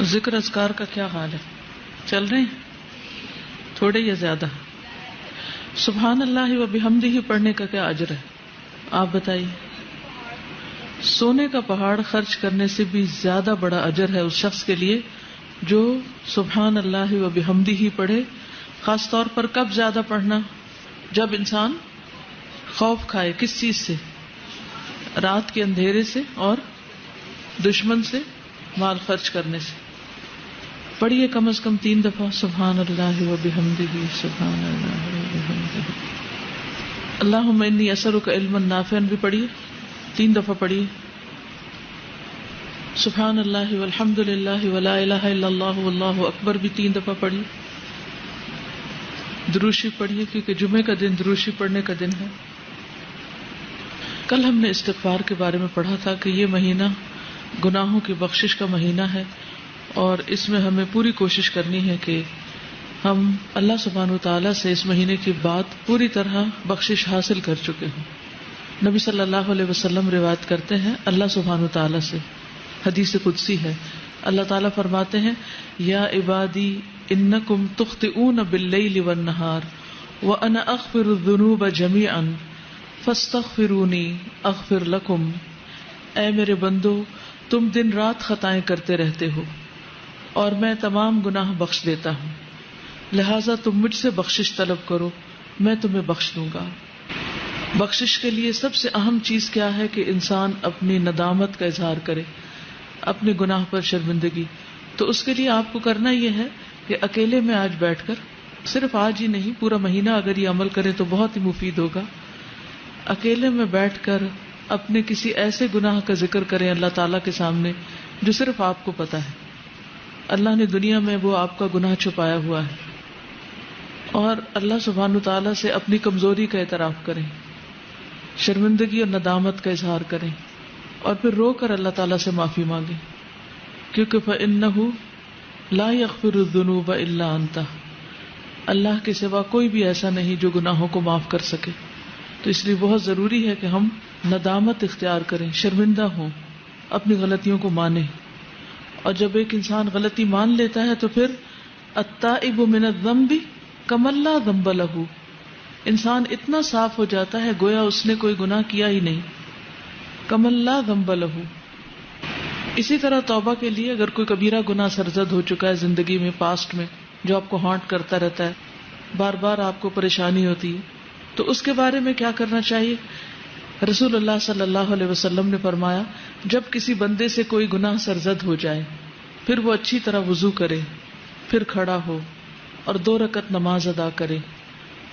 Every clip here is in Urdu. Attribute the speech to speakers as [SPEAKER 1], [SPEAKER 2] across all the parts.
[SPEAKER 1] ذکر اذکار کا کیا حال ہے؟ چل رہے ہیں تھوڑے یا زیادہ؟ سبحان اللہ و بحمدہ پڑھنے کا کیا اجر ہے آپ بتائیے؟ سونے کا پہاڑ خرچ کرنے سے بھی زیادہ بڑا اجر ہے اس شخص کے لیے جو سبحان اللہ و بحمدہ پڑھے. خاص طور پر کب زیادہ پڑھنا؟ جب انسان خوف کھائے. کس چیز سے؟ رات کے اندھیرے سے اور دشمن سے مال خرچ کرنے سے. پڑھیے کم از کم 3 دفعہ سبحان اللہ و بحمدہ سبحان اللہ و بحمدہ. اللہم انی اسألک علما نافعا بھی پڑھیے 3 دفعہ پڑھیے. سبحان اللہ والحمد للہ ولا الہ الا اللہ واللہ اکبر بھی 3 دفعہ پڑھیے. دروشی پڑھیے کیونکہ جمعے کا دن دروشی پڑھنے کا دن ہے. کل ہم نے استغفار کے بارے میں پڑھا تھا کہ یہ مہینہ گناہوں کی بخشش کا مہینہ ہے اور اس میں ہمیں پوری کوشش کرنی ہے کہ ہم اللہ سبحانہ وتعالی سے اس مہینے کی بات پوری طرح بخشش حاصل کر چکے ہوں. نبی صلی اللہ علیہ وسلم روایت کرتے ہیں اللہ سبحانہ وتعالی سے، حدیث قدسی ہے، اللہ تعالیٰ فرماتے ہیں یا عبادی انکم تخطئون باللیل والنہار وانا اغفر الذنوب جمیعا فاستغفرونی اغفر لکم. اے میرے بندو تم دن رات خطائیں کرتے رہتے ہو اور میں تمام گناہ بخش دیتا ہوں، لہٰذا تم مجھ سے بخشش طلب کرو میں تمہیں بخش دوں گا. بخشش کے لیے سب سے اہم چیز کیا ہے کہ انسان اپنی ندامت کا اظہار کرے، اپنے گناہ پر شرمندگی. تو اس کے لیے آپ کو کرنا یہ ہے کہ اکیلے میں آج بیٹھ کر، صرف آج ہی نہیں پورا مہینہ اگر یہ عمل کریں تو بہت ہی مفید ہوگا. اکیلے میں بیٹھ کر اپنے کسی ایسے گناہ کا ذکر کریں اللہ تعالیٰ کے سامنے جو صرف آپ کو پتا ہے. اللہ نے دنیا میں وہ آپ کا گناہ چھپایا ہوا ہے، اور اللہ سبحانہ تعالیٰ سے اپنی کمزوری کا اعتراف کریں، شرمندگی اور ندامت کا اظہار کریں، اور پھر رو کر اللہ تعالیٰ سے معافی مانگیں، کیونکہ فَإِنَّهُ لَا يَغْفِرُ الذُّنُوبَ إِلَّا أَنْتَ. اللہ کے سوا کوئی بھی ایسا نہیں جو گناہوں کو معاف کر سکے. تو اس لیے بہت ضروری ہے کہ ہم ندامت اختیار کریں، شرمندہ ہوں، اپنی غلطیوں کو مانیں. اور جب ایک انسان غلطی مان لیتا ہے تو پھر التائب من الذنب کمن لا ذنب لہ، انسان اتنا صاف ہو جاتا ہے گویا اس نے کوئی گناہ کیا ہی نہیں. کمن لا ذنب لہ. اسی طرح توبہ کے لیے اگر کوئی کبیرہ گناہ سرزد ہو چکا ہے زندگی میں، پاسٹ میں، جو آپ کو ہانٹ کرتا رہتا ہے، بار بار آپ کو پریشانی ہوتی ہے، تو اس کے بارے میں کیا کرنا چاہیے؟ رسول اللہ صلی اللہ علیہ وسلم نے فرمایا جب کسی بندے سے کوئی گناہ سرزد ہو جائے پھر وہ اچھی طرح وضو کرے، پھر کھڑا ہو اور 2 رکعت نماز ادا کرے،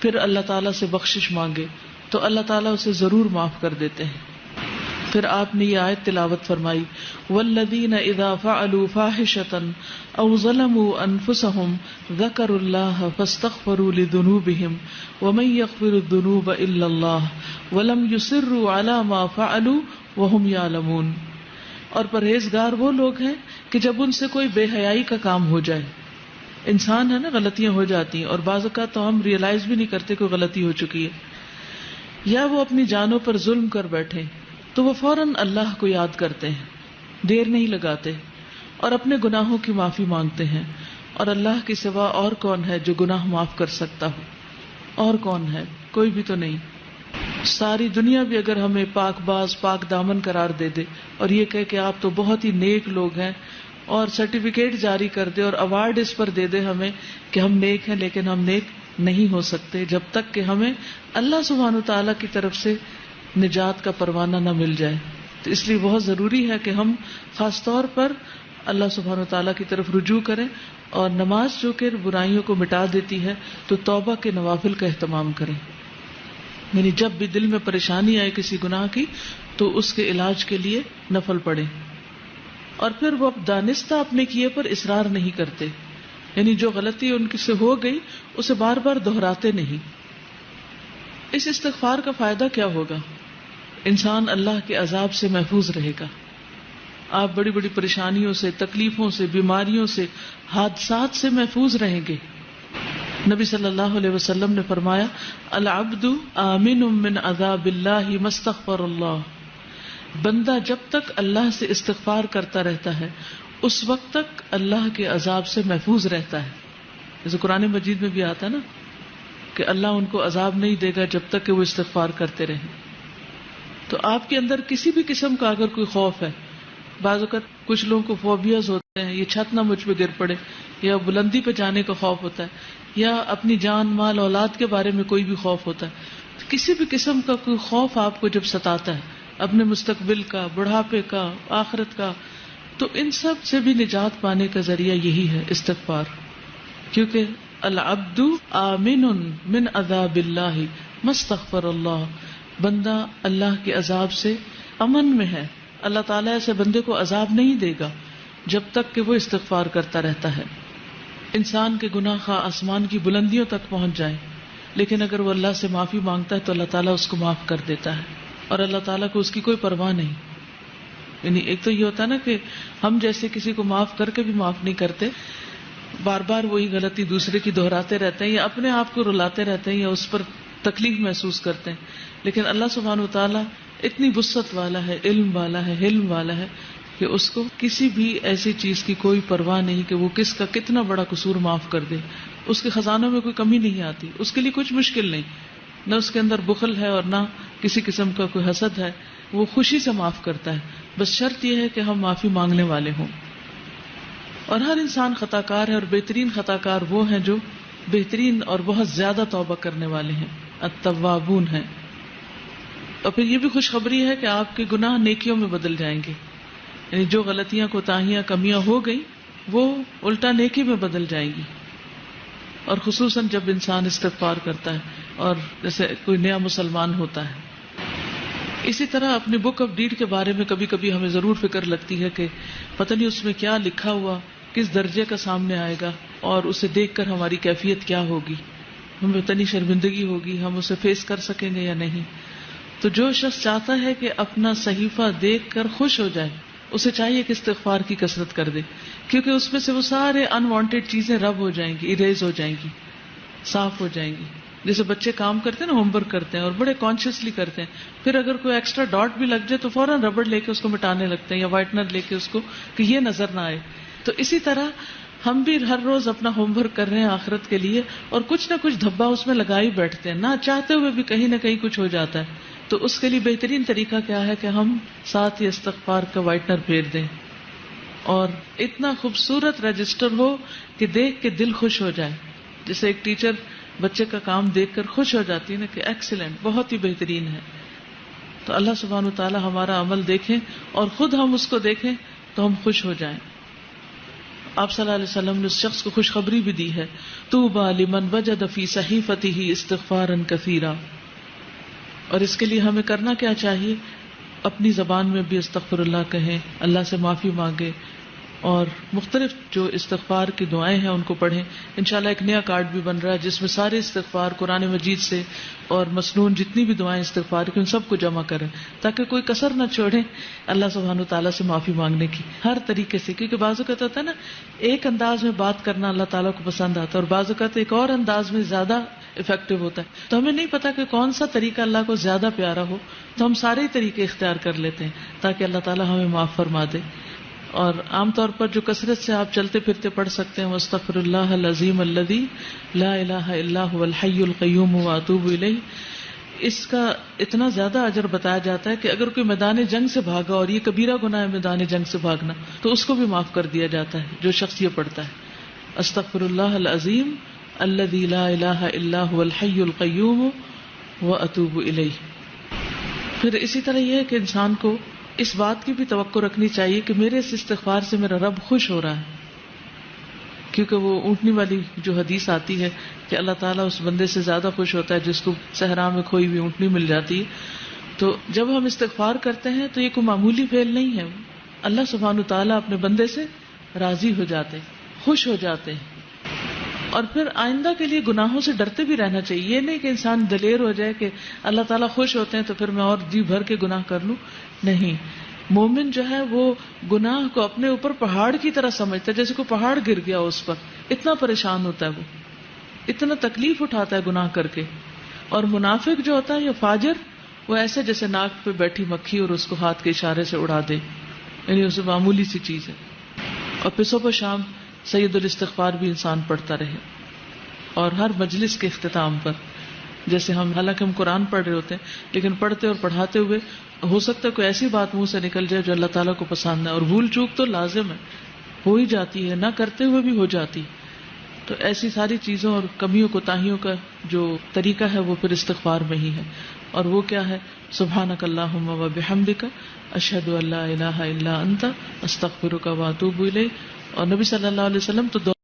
[SPEAKER 1] پھر اللہ تعالیٰ سے بخشش مانگے تو اللہ تعالیٰ اسے ضرور معاف کر دیتے ہیں. پھر آپ نے یہ آیت تلاوت فرمائی والذین اذا فعلوا فاحشة او ظلموا انفسهم ذکروا اللہ فاستغفروا لذنوبهم ومن یغفر الذنوب الا اللہ ولم یصروا علی ما فعلوا وهم یعلمون. اور پرہیزگار وہ لوگ ہیں کہ جب ان سے کوئی بے حیائی کا کام ہو جائے، انسان ہے نا غلطیاں ہو جاتی ہیں اور بعض اوقات تو ہم ریئلائز بھی نہیں کرتے کوئی غلطی ہو چکی ہے، یا وہ اپنی جانوں پر ظلم کر بیٹھے تو وہ فوراً اللہ کو یاد کرتے ہیں، دیر نہیں لگاتے اور اپنے گناہوں کی معافی مانگتے ہیں. اور اللہ کے سوا اور کون ہے جو گناہ معاف کر سکتا ہو؟ اور کون ہے؟ کوئی بھی تو نہیں. ساری دنیا بھی اگر ہمیں پاک باز پاک دامن قرار دے دے اور یہ کہے کہ آپ تو بہت ہی نیک لوگ ہیں، اور سرٹیفکیٹ جاری کر دے اور ایوارڈ اس پر دے دے ہمیں کہ ہم نیک ہیں، لیکن ہم نیک نہیں ہو سکتے جب تک کہ ہمیں اللہ سبحانہ تعالیٰ کی طرف سے نجات کا پروانہ نہ مل جائے. تو اس لیے بہت ضروری ہے کہ ہم خاص طور پر اللہ سبحانہ تعالیٰ کی طرف رجوع کریں، اور نماز جو کہ برائیوں کو مٹا دیتی ہے تو توبہ کے نوافل کا اہتمام کریں. یعنی جب بھی دل میں پریشانی آئے کسی گناہ کی تو اس کے علاج کے لیے نفل پڑھیں، اور پھر وہ دانستہ اپنے کیے پر اصرار نہیں کرتے، یعنی جو غلطی ان سے ہو گئی اسے بار بار دہراتے نہیں. اس استغفار کا فائدہ کیا ہوگا؟ انسان اللہ کے عذاب سے محفوظ رہے گا. آپ بڑی بڑی پریشانیوں سے، تکلیفوں سے، بیماریوں سے، حادثات سے محفوظ رہیں گے. نبی صلی اللہ علیہ وسلم نے فرمایا العبد آمن من عذاب اللہ ما استغفر اللہ. بندہ جب تک اللہ سے استغفار کرتا رہتا ہے اس وقت تک اللہ کے عذاب سے محفوظ رہتا ہے. جیسے قرآن مجید میں بھی آتا نا کہ اللہ ان کو عذاب نہیں دے گا جب تک کہ وہ استغفار کرتے رہیں. تو آپ کے اندر کسی بھی قسم کا اگر کوئی خوف ہے، بعض اوقات کچھ لوگوں کو فوبیاز ہوتے ہیں، یہ چھت نہ مجھ پہ گر پڑے، یا بلندی پہ جانے کا خوف ہوتا ہے، یا اپنی جان مال اولاد کے بارے میں کوئی بھی خوف ہوتا ہے، کسی بھی قسم کا کوئی خوف آپ کو جب ستاتا ہے اپنے مستقبل کا، بڑھاپے کا، آخرت کا، تو ان سب سے بھی نجات پانے کا ذریعہ یہی ہے استغفار. کیونکہ العبد آمن من عذاب اللہ ما استغفر اللہ، بندہ اللہ کے عذاب سے امن میں ہے. اللہ تعالیٰ ایسے بندے کو عذاب نہیں دے گا جب تک کہ وہ استغفار کرتا رہتا ہے. انسان کے گناہ خواہ آسمان کی بلندیوں تک پہنچ جائیں، لیکن اگر وہ اللہ سے معافی مانگتا ہے تو اللہ تعالیٰ اس کو معاف کر دیتا ہے، اور اللہ تعالیٰ کو اس کی کوئی پرواہ نہیں. یعنی ایک تو یہ ہوتا ہے نا کہ ہم جیسے کسی کو معاف کر کے بھی معاف نہیں کرتے، بار بار وہی غلطی دوسرے کی دہراتے رہتے ہیں، یا اپنے آپ کو رلاتے رہتے ہیں، یا اس پر تکلیف محسوس کرتے ہیں. لیکن اللہ سبحانہ و تعالیٰ اتنی وسعت والا ہے، علم والا ہے، حلم والا ہے کہ اس کو کسی بھی ایسی چیز کی کوئی پرواہ نہیں کہ وہ کس کا کتنا بڑا قصور معاف کر دے. اس کے خزانوں میں کوئی کمی نہیں آتی، اس کے لیے کچھ مشکل نہیں، نہ اس کے اندر بخل ہے اور نہ کسی قسم کا کوئی حسد ہے. وہ خوشی سے معاف کرتا ہے. بس شرط یہ ہے کہ ہم معافی مانگنے والے ہوں. اور ہر انسان خطا کار ہے، اور بہترین خطا کار وہ ہیں جو بہترین اور بہت زیادہ توبہ کرنے والے ہیں، التوابون ہیں. اور پھر یہ بھی خوشخبری ہے کہ آپ کے گناہ نیکیوں میں بدل جائیں گے. یعنی جو غلطیاں، کوتاہیاں، کمیاں ہو گئی وہ الٹا نیکی میں بدل جائیں گی. اور خصوصاً جب انسان استغفار کرتا ہے اور جیسے کوئی نیا مسلمان ہوتا ہے. اسی طرح اپنی بک آف ڈیڈ کے بارے میں کبھی کبھی ہمیں ضرور فکر لگتی ہے کہ پتہ نہیں اس میں کیا لکھا ہوا، کس درجے کا سامنے آئے گا، اور اسے دیکھ کر ہماری کیفیت کیا ہوگی، ہمیں اتنی شرمندگی ہوگی، ہم اسے فیس کر سکیں گے یا نہیں. تو جو شخص چاہتا ہے کہ اپنا صحیفہ دیکھ کر خوش ہو جائے، اسے چاہیے کہ استغفار کی کثرت کر دے، کیونکہ اس میں سے وہ سارے انوانٹیڈ چیزیں رب ہو جائیں گی، اریز ہو جائیں گی، صاف ہو جائیں گی. جیسے بچے کام کرتے ہیں نا، ہوم ورک کرتے ہیں اور بڑے کانشیسلی کرتے ہیں، پھر اگر کوئی ایکسٹرا ڈاٹ بھی لگ جائے تو فوراً ربڑ لے کے اس کو مٹانے لگتے ہیں، یا وائٹنر لے کے اس کو، کہ یہ نظر نہ آئے. تو اسی طرح ہم بھی ہر روز اپنا ہوم ورک کر رہے ہیں آخرت کے لیے، اور کچھ نہ کچھ دھبا اس میں لگا ہی بیٹھتے ہیں، نہ چاہتے ہوئے بھی کہیں نہ کہیں کچھ ہو جاتا ہے. تو اس کے لیے بہترین طریقہ کیا ہے کہ ہم ساتھ ہی استغفار کا وائٹنر پھیر دیں، اور اتنا خوبصورت رجسٹر ہو کہ دیکھ کے دل خوش ہو جائے. جیسے ایک ٹیچر بچے کا کام دیکھ کر خوش ہو جاتی ہے نا کہ ایکسیلنٹ، بہت ہی بہترین ہے. تو اللہ سبحانہ وتعالی ہمارا عمل دیکھیں اور خود ہم اس کو دیکھیں تو ہم خوش ہو جائیں. آپ صلی اللہ علیہ وسلم نے اس شخص کو خوشخبری بھی دی ہے، طوبی لمن وجد فی صحیفته استغفارا کثیرا. اور اس کے لیے ہمیں کرنا کیا چاہیے؟ اپنی زبان میں بھی استغفر اللہ کہیں، اللہ سے معافی مانگے، اور مختلف جو استغفار کی دعائیں ہیں ان کو پڑھیں. انشاءاللہ ایک نیا کارڈ بھی بن رہا ہے جس میں سارے استغفار قرآن مجید سے اور مسنون جتنی بھی دعائیں استغفار کی ان سب کو جمع کریں، تاکہ کوئی کسر نہ چھوڑیں اللہ سبحانہ وتعالیٰ سے معافی مانگنے کی ہر طریقے سے. کیونکہ بعض اوقات ہوتا ہے نا، ایک انداز میں بات کرنا اللہ تعالیٰ کو پسند آتا ہے، اور بعض اوقات ایک اور انداز میں زیادہ افیکٹو ہوتا ہے. تو ہمیں نہیں پتا کہ کون سا طریقہ اللہ کو زیادہ پیارا ہو، تو ہم سارے ہی طریقے اختیار کر لیتے ہیں تاکہ اللہ تعالیٰ ہمیں معاف فرما دے. اور عام طور پر جو کثرت سے آپ چلتے پھرتے پڑھ سکتے ہیں، واستغفر اللہ العظیم الذی لا الہ الا هو الحی القیوم واتوب الیہ، اس کا اتنا زیادہ اجر بتایا جاتا ہے کہ اگر کوئی میدان جنگ سے بھاگا، اور یہ کبیرہ گناہ ہے میدان جنگ سے بھاگنا، تو اس کو بھی معاف کر دیا جاتا ہے جو شخص یہ پڑھتا ہے استغفر اللہ العظیم الذی لا الہ الا هو الحی القیوم واتوب الیہ. پھر اسی طرح یہ ہے کہ انسان کو اس بات کی بھی توقع رکھنی چاہیے کہ میرے اس استغفار سے میرا رب خوش ہو رہا ہے. کیونکہ وہ اونٹنی والی جو حدیث آتی ہے کہ اللہ تعالیٰ اس بندے سے زیادہ خوش ہوتا ہے جس کو صحرا میں کھوئی ہوئی اونٹنی مل جاتی ہے. تو جب ہم استغفار کرتے ہیں تو یہ کوئی معمولی فعل نہیں ہے. اللہ سبحانہ تعالیٰ اپنے بندے سے راضی ہو جاتے ہیں، خوش ہو جاتے ہیں. اور پھر آئندہ کے لیے گناہوں سے ڈرتے بھی رہنا چاہیے. یہ نہیں کہ انسان دلیر ہو جائے کہ اللہ تعالیٰ خوش ہوتے ہیں تو پھر میں اور جی بھر کے گناہ کر لوں. نہیں، مومن جو ہے وہ گناہ کو اپنے اوپر پہاڑ کی طرح سمجھتا ہے، جیسے کوئی پہاڑ گر گیا اس پر، اتنا پریشان ہوتا ہے، وہ اتنا تکلیف اٹھاتا ہے گناہ کر کے. اور منافق جو ہوتا ہے یا فاجر، وہ ایسے جیسے ناک پہ بیٹھی مکھی اور اس کو ہاتھ کے اشارے سے اڑا دے، یعنی اسے معمولی سی چیز ہے. اور پھر صبح شام سید الاستغفار بھی انسان پڑھتا رہے. اور ہر مجلس کے اختتام پر، جیسے حالانکہ ہم قرآن پڑھ رہے ہوتے ہیں لیکن پڑھتے اور پڑھاتے ہوئے ہو سکتا ہے کوئی ایسی بات منہ سے نکل جائے جو اللہ تعالیٰ کو پسند ہے، اور بھول چوک تو لازم ہے، ہو ہی جاتی ہے، نہ کرتے ہوئے بھی ہو جاتی. تو ایسی ساری چیزوں اور کمیوں کوتاہیوں کا جو طریقہ ہے وہ پھر استغفار میں ہی ہے. اور وہ کیا ہے؟ سبحانک اللہم و بحمدک اشہد ان لا الہ الا انت استغفرک و اتوب الیک. اور نبی صلی اللہ علیہ وسلم تو